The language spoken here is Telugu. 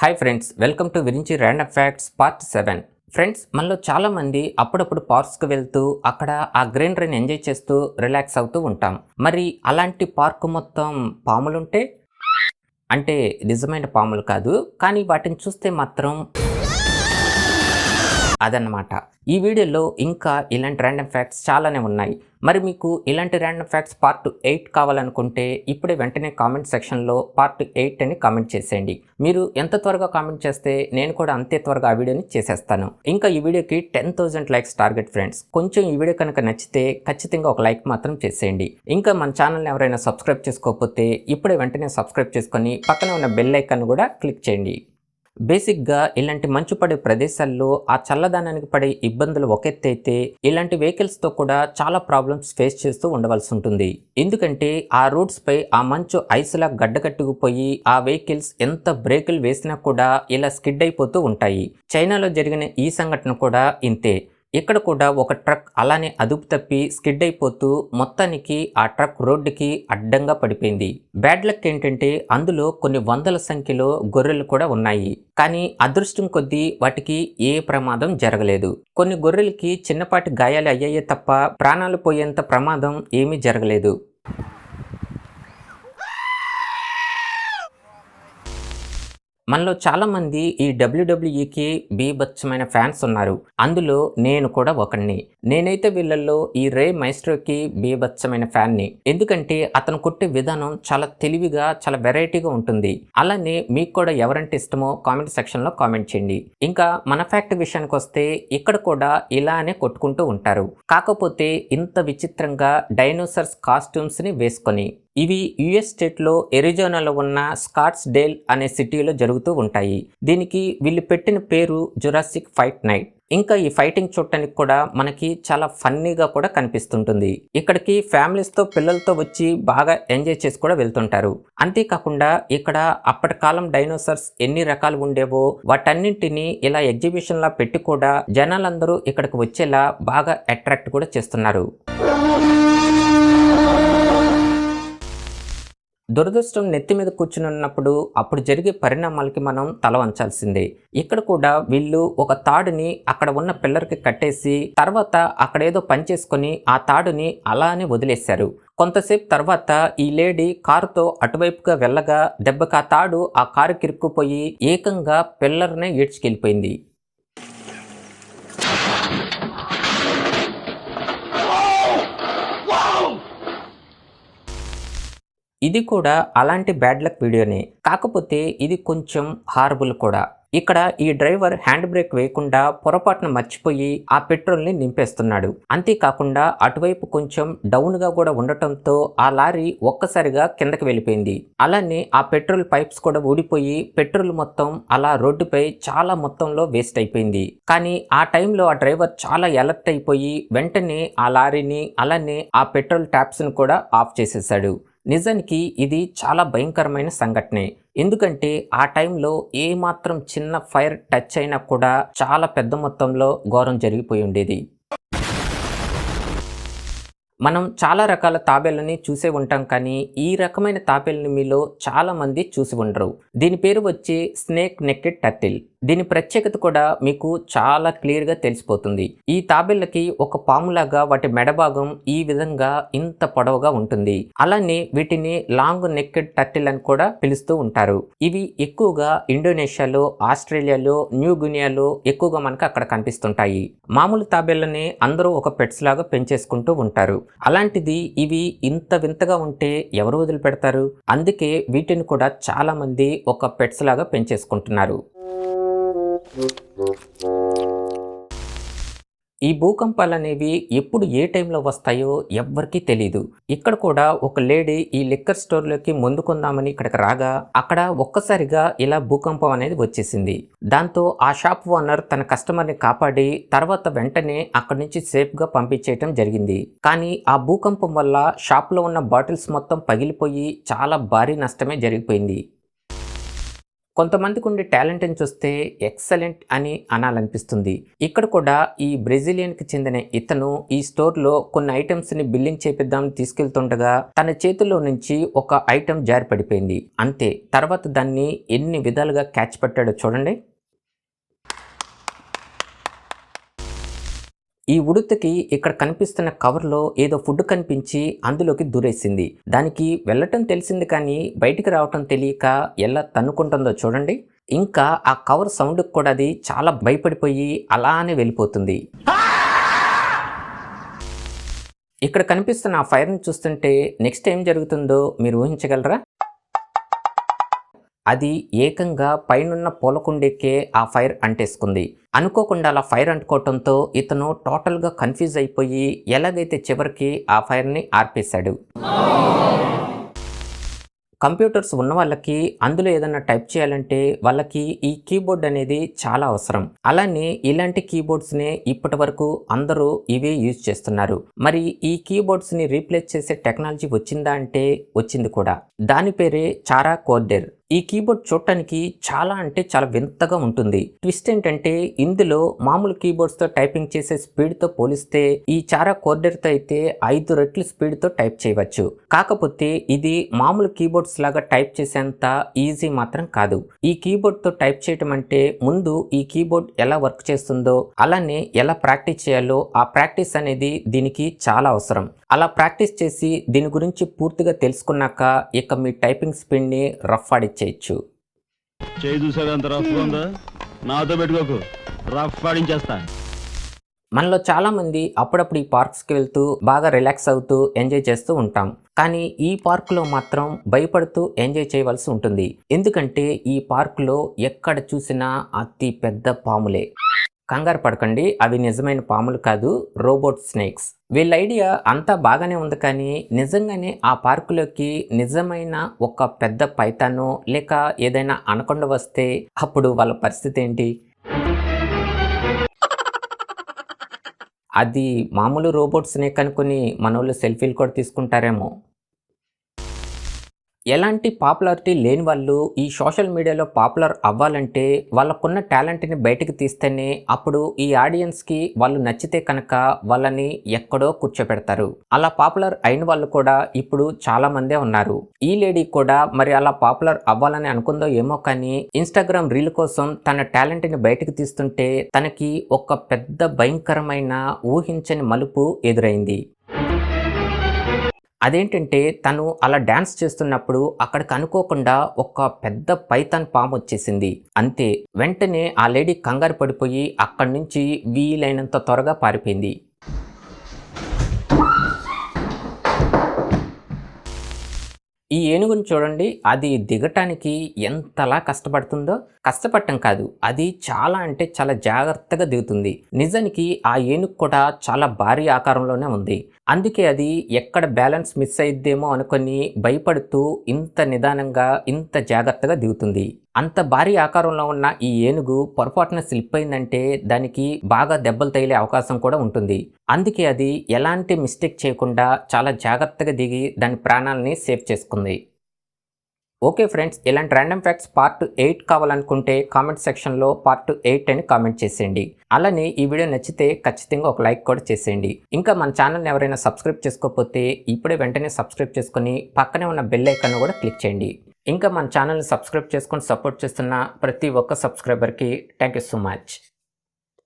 Hi friends, welcome to Virinchi random facts part 7. Friends, మనలో చాలామంది అప్పుడప్పుడు పార్క్స్కి వెళ్తూ అక్కడ ఆ గ్రీనరీని ఎంజాయ్ చేస్తూ రిలాక్స్ అవుతూ ఉంటాం. మరి అలాంటి పార్క్ మొత్తం పాములుంటే, అంటే నిజమైన పాములు కాదు, కానీ వాటిని చూస్తే మాత్రం అదన్నమాట. ఈ వీడియోలో ఇంకా ఇలాంటి ర్యాండమ్ ఫ్యాక్ట్స్ చాలానే ఉన్నాయి. మరి మీకు ఇలాంటి ర్యాండమ్ ఫ్యాక్ట్స్ పార్ట్ 8 కావాలనుకుంటే ఇప్పుడే వెంటనే కామెంట్ సెక్షన్లో పార్ట్ 8 అని కామెంట్ చేసేయండి. మీరు ఎంత త్వరగా కామెంట్ చేస్తే నేను కూడా అంతే త్వరగా ఆ వీడియోని చేసేస్తాను. ఇంకా ఈ వీడియోకి 10,000 లైక్స్ టార్గెట్ ఫ్రెండ్స్. కొంచెం ఈ వీడియో కనుక నచ్చితే ఖచ్చితంగా ఒక లైక్ మాత్రం చేసేయండి. ఇంకా మన ఛానల్ని ఎవరైనా సబ్స్క్రైబ్ చేసుకోకపోతే ఇప్పుడే వెంటనే సబ్స్క్రైబ్ చేసుకొని పక్కన ఉన్న బెల్ ఐకాన్ కూడా క్లిక్ చేయండి. బేసిక్గా ఇలాంటి మంచు పడే ప్రదేశాల్లో ఆ చల్లదనానికి పడే ఇబ్బందులు ఒక ఎత్తైతే, ఇలాంటి వెహికల్స్తో కూడా చాలా ప్రాబ్లమ్స్ ఫేస్ చేస్తూ ఉండవలసి ఉంటుంది. ఎందుకంటే ఆ రోడ్స్ పై ఆ మంచు ఐస్లా గడ్డకట్టుకుపోయి ఆ వెహికల్స్ ఎంత బ్రేకులు వేసినా కూడా ఇలా స్కిడ్ అయిపోతూ ఉంటాయి. చైనాలో జరిగిన ఈ సంఘటన కూడా ఇంతే. ఇక్కడ కూడా ఒక ట్రక్ అలానే అదుపు తప్పి స్కిడ్ అయిపోతూ మొత్తానికి ఆ ట్రక్ రోడ్డుకి అడ్డంగా పడిపోయింది. బ్యాడ్ లక్ ఏంటంటే అందులో కొన్ని వందల సంఖ్యలో గొర్రెలు కూడా ఉన్నాయి. కానీ అదృష్టం కొద్దీ వాటికి ఏ ప్రమాదం జరగలేదు. కొన్ని గొర్రెలకి చిన్నపాటి గాయాలు అయ్యాయే తప్ప ప్రాణాలు పోయేంత ప్రమాదం ఏమీ జరగలేదు. మనలో చాలామంది ఈ డబ్ల్యూడబ్ల్యూఈకి బీభత్సమైన ఫ్యాన్స్ ఉన్నారు. అందులో నేను కూడా ఒకడిని. నేనైతే వీళ్ళల్లో ఈ రే మైస్ట్రోకి బీభత్సమైన ఫ్యాన్ని. ఎందుకంటే అతను కొట్టే విధానం చాలా తెలివిగా, చాలా వెరైటీగా ఉంటుంది. అలానే మీకు కూడా ఎవరంటే ఇష్టమో కామెంట్ సెక్షన్లో కామెంట్ చేయండి. ఇంకా మన ఫ్యాక్ట్ విషయానికి వస్తే ఇక్కడ కూడా ఇలానే కొట్టుకుంటూ ఉంటారు. కాకపోతే ఇంత విచిత్రంగా డైనోసార్స్ కాస్ట్యూమ్స్ని వేసుకొని. ఇవి యుఎస్ స్టేట్లో ఎరిజోనాలో ఉన్న స్కాట్స్ డేల్ అనే సిటీలో జరుగుతూ ఉంటాయి. దీనికి వీళ్ళు పెట్టిన పేరు జురాసిక్ ఫైట్ నైట్. ఇంకా ఈ ఫైటింగ్ చూడటానికి కూడా మనకి చాలా ఫన్నీగా కూడా కనిపిస్తుంటుంది. ఇక్కడికి ఫ్యామిలీస్తో పిల్లలతో వచ్చి బాగా ఎంజాయ్ చేసి కూడా వెళ్తుంటారు. అంతేకాకుండా ఇక్కడ అప్పటి కాలం డైనోసార్స్ ఎన్ని రకాలు ఉండేవో వాటన్నింటినీ ఇలా ఎగ్జిబిషన్లా పెట్టి కూడా జనాలందరూ ఇక్కడికి వచ్చేలా బాగా అట్రాక్ట్ కూడా చేస్తున్నారు. దురదృష్టం నెత్తి మీద కూర్చుని ఉన్నప్పుడు అప్పుడు జరిగే పరిణామాలకి మనం తల వంచాల్సిందే. ఇక్కడ కూడా వీళ్ళు ఒక తాడుని అక్కడ ఉన్న పిల్లర్కి కట్టేసి తర్వాత అక్కడేదో పని చేసుకొని ఆ తాడుని అలానే వదిలేశారు. కొంతసేపు తర్వాత ఈ లేడీ కారుతో అటువైపుగా వెళ్ళగా దెబ్బకి ఆ తాడు ఆ కారు కిరుక్కుపోయి ఏకంగా పిల్లర్నే ఈడ్చుకెళ్ళిపోయింది. ఇది కూడా అలాంటి బ్యాడ్ లక్ వీడియోనే. కాకపోతే ఇది కొంచెం హారబుల్ కూడా. ఇక్కడ ఈ డ్రైవర్ హ్యాండ్ బ్రేక్ వేయకుండా పొరపాటున మర్చిపోయి ఆ పెట్రోల్ని నింపేస్తున్నాడు. అంతేకాకుండా అటువైపు కొంచెం డౌన్గా కూడా ఉండటంతో ఆ లారీ ఒక్కసారిగా కిందకి వెళ్ళిపోయింది. అలానే ఆ పెట్రోల్ పైప్స్ కూడా ఊడిపోయి పెట్రోల్ మొత్తం అలా రోడ్డుపై చాలా మొత్తంలో వేస్ట్ అయిపోయింది. కానీ ఆ టైంలో ఆ డ్రైవర్ చాలా అలర్ట్ అయిపోయి వెంటనే ఆ లారీని అలానే ఆ పెట్రోల్ ట్యాప్స్ని కూడా ఆఫ్ చేసేసాడు. నిజానికి ఇది చాలా భయంకరమైన సంఘటనే. ఎందుకంటే ఆ టైంలో ఏమాత్రం చిన్న ఫైర్ టచ్ అయినా కూడా చాలా పెద్ద మొత్తంలో ఘోరం జరిగిపోయి ఉండేది. మనం చాలా రకాల తాబేళ్ళని చూసే ఉంటాం, కానీ ఈ రకమైన తాబేళ్ళని మీలో చాలామంది చూసి ఉండరు. దీని పేరు వచ్చి స్నేక్ నెక్కెడ్ టర్టిల్. దీని ప్రత్యేకత కూడా మీకు చాలా క్లియర్గా తెలిసిపోతుంది. ఈ తాబేళ్ళకి ఒక పాములాగా వాటి మెడభాగం ఈ విధంగా ఇంత పొడవుగా ఉంటుంది. అలానే వీటిని లాంగ్ నెక్కెడ్ టర్టిల్ అని కూడా పిలుస్తూ ఉంటారు. ఇవి ఎక్కువగా ఇండోనేషియాలో, ఆస్ట్రేలియాలో, న్యూ గినియాలో ఎక్కువగా మనకు అక్కడ కనిపిస్తుంటాయి. మామూలు తాబేళ్ళని అందరూ ఒక పెట్స్ లాగా పెంచేసుకుంటూ ఉంటారు. అలాంటిది ఇవి ఇంత వింతగా ఉంటే ఎవరు వదిలిపెడతారు? అందుకే వీటిని కూడా చాలా మంది ఒక పెట్స్ లాగా పెంచేసుకుంటున్నారు. ఈ భూకంపాలు అనేవి ఎప్పుడు ఏ టైంలో వస్తాయో ఎవ్వరికీ తెలీదు. ఇక్కడ కూడా ఒక లేడీ ఈ లిక్కర్ స్టోర్లోకి ముందుకుందామని ఇక్కడికి రాగా అక్కడ ఒక్కసారిగా ఇలా భూకంపం అనేది వచ్చేసింది. దాంతో ఆ షాప్ ఓనర్ తన కస్టమర్ని కాపాడి తర్వాత వెంటనే అక్కడి నుంచి సేఫ్గా పంపించేయటం జరిగింది. కానీ ఆ భూకంపం వల్ల షాప్లో ఉన్న బాటిల్స్ మొత్తం పగిలిపోయి చాలా భారీ నష్టమే జరిగిపోయింది. కొంతమందికి ఉండే టాలెంట్ని చూస్తే ఎక్సలెంట్ అని అనాలనిపిస్తుంది. ఇక్కడ కూడా ఈ బ్రెజిలియన్కి చెందిన ఇతను ఈ స్టోర్లో కొన్ని ఐటమ్స్ని బిల్లింగ్ చేపిద్దామని తీసుకెళ్తుండగా తన చేతుల్లో నుంచి ఒక ఐటమ్ జారి పడిపోయింది. అంతే, తర్వాత దాన్ని ఎన్ని విధాలుగా క్యాచ్ పట్టాడో చూడండి. ఈ ఉడుతకి ఇక్కడ కనిపిస్తున్న కవర్లో ఏదో ఫుడ్ కనిపించి అందులోకి దూరేసింది. దానికి వెళ్ళటం తెలిసింది కానీ బయటికి రావటం తెలియక ఎలా తన్నుకుంటుందో చూడండి. ఇంకా ఆ కవర్ సౌండ్కి కూడా అది చాలా భయపడిపోయి అలానే వెళ్ళిపోతుంది. ఇక్కడ కనిపిస్తున్న ఆ ఫైర్ని చూస్తుంటే నెక్స్ట్ ఏం జరుగుతుందో మీరు ఊహించగలరా? అది ఏకంగా పైనున్న పూలకుండీకే ఆ ఫైర్ అంటేసుకుంది. అనుకోకుండా అలా ఫైర్ అంటుకోవటంతో ఇతను టోటల్గా కన్ఫ్యూజ్ అయిపోయి ఎలాగైతే చివరికి ఆ ఫైర్ని ఆర్పేశాడు. కంప్యూటర్స్ ఉన్న వాళ్ళకి అందులో ఏదైనా టైప్ చేయాలంటే వాళ్ళకి ఈ కీబోర్డ్ అనేది చాలా అవసరం. అలానే ఇలాంటి కీబోర్డ్స్ని ఇప్పటి వరకు అందరూ ఇవే యూజ్ చేస్తున్నారు. మరి ఈ కీబోర్డ్స్ని రీప్లేస్ చేసే టెక్నాలజీ వచ్చిందా అంటే వచ్చింది కూడా. దాని పేరే చారా కోర్డెర్. ఈ కీబోర్డ్ చూడటానికి చాలా అంటే చాలా వింతగా ఉంటుంది. ట్విస్ట్ ఏంటంటే ఇందులో మామూలు కీబోర్డ్స్తో టైపింగ్ చేసే స్పీడ్తో పోలిస్తే ఈ చారా కోర్డెర్తో అయితే 5 రెట్లు స్పీడ్తో టైప్ చేయవచ్చు. కాకపోతే ఇది మామూలు కీబోర్డ్స్ లాగా టైప్ చేసేంత ఈజీ మాత్రం కాదు. ఈ కీబోర్డ్తో టైప్ చేయటం అంటే ముందు ఈ కీబోర్డ్ ఎలా వర్క్ చేస్తుందో అలానే ఎలా ప్రాక్టీస్ చేయాలో ఆ ప్రాక్టీస్ అనేది దీనికి చాలా అవసరం. అలా ప్రాక్టీస్ చేసి దీని గురించి పూర్తిగా తెలుసుకున్నాక ఇక మీ టైపింగ్ స్పీడ్ని రఫ్ ఆడిచ్చేయచ్చు. మనలో చాలామంది అప్పుడప్పుడు ఈ పార్క్స్కి వెళ్తూ బాగా రిలాక్స్ అవుతూ ఎంజాయ్ చేస్తూ ఉంటాం. కానీ ఈ పార్కులో మాత్రం భయపడుతూ ఎంజాయ్ చేయవలసి ఉంటుంది. ఎందుకంటే ఈ పార్కులో ఎక్కడ చూసినా అతి పెద్ద పాములే. కంగారు పడకండి, అవి నిజమైన పాములు కాదు, రోబోట్ స్నేక్స్. వీళ్ళ ఐడియా అంతా బాగానే ఉంది కానీ నిజంగానే ఆ పార్కులోకి నిజమైన ఒక పెద్ద పైతానో లేక ఏదైనా అనకొండ వస్తే అప్పుడు వాళ్ళ పరిస్థితి ఏంటి? అది మామూలు రోబోట్ స్నేక్ అనుకుని మనోళ్ళు సెల్ఫీలు కూడా తీసుకుంటారేమో. ఎలాంటి పాపులారిటీ లేని వాళ్ళు ఈ సోషల్ మీడియాలో పాపులర్ అవ్వాలంటే వాళ్ళకున్న టాలెంట్ని బయటకు తీస్తేనే అప్పుడు ఈ ఆడియన్స్కి వాళ్ళు నచ్చితే కనుక వాళ్ళని ఎక్కడో కూర్చోపెడతారు. అలా పాపులర్ అయిన వాళ్ళు కూడా ఇప్పుడు చాలా మందే ఉన్నారు. ఈ లేడీ కూడా మరి అలా పాపులర్ అవ్వాలని అనుకుందో ఏమో కానీ ఇన్స్టాగ్రామ్ రీల్ కోసం తన టాలెంట్ని బయటకు తీస్తుంటే తనకి ఒక పెద్ద భయంకరమైన ఊహించని మలుపు ఎదురైంది. అదేంటంటే తను అలా డ్యాన్స్ చేస్తున్నప్పుడు అక్కడికి అనుకోకుండా ఒక పెద్ద పైథాన్ పాము వచ్చేసింది. అంతే, వెంటనే ఆ లేడీ కంగారు పడిపోయి అక్కడి నుంచి వీలైనంత త్వరగా పారిపోయింది. ఈ ఏనుగుని చూడండి, అది దిగటానికి ఎంతలా కష్టపడుతుందో. కష్టపడటం కాదు, అది చాలా అంటే చాలా జాగ్రత్తగా దిగుతుంది. నిజానికి ఆ ఏనుగు కూడా చాలా భారీ ఆకారంలోనే ఉంది. అందుకే అది ఎక్కడ బ్యాలెన్స్ మిస్ అయిద్దేమో అనుకొని భయపడుతూ ఇంత నిదానంగా ఇంత జాగ్రత్తగా దిగుతుంది. అంత భారీ ఆకారంలో ఉన్న ఈ ఏనుగు పొరపాటున స్లిప్ అయిందంటే దానికి బాగా దెబ్బలు తగిలే అవకాశం కూడా ఉంటుంది. అందుకే అది ఎలాంటి మిస్టేక్ చేయకుండా చాలా జాగ్రత్తగా దిగి దాని ప్రాణాలని సేవ్ చేసుకుంది. ఓకే ఫ్రెండ్స్, ఇలాంటి ర్యాండమ్ ఫ్యాక్ట్స్ పార్ట్ 8 కావాలనుకుంటే కామెంట్ సెక్షన్లో పార్ట్ 8 అని కామెంట్ చేసేయండి. అలానే ఈ వీడియో నచ్చితే ఖచ్చితంగా ఒక లైక్ కూడా చేసేయండి. ఇంకా మన ఛానల్ని ఎవరైనా సబ్స్క్రైబ్ చేసుకోకపోతే ఇప్పుడే వెంటనే సబ్స్క్రైబ్ చేసుకొని పక్కనే ఉన్న బెల్ ఐకాన్ కూడా క్లిక్ చేయండి. ఇంకా మన ఛానల్ని సబ్స్క్రైబ్ చేసుకొని సపోర్ట్ చేస్తున్న ప్రతి ఒక్క సబ్స్క్రైబర్కి థ్యాంక్ యూ సో మచ్.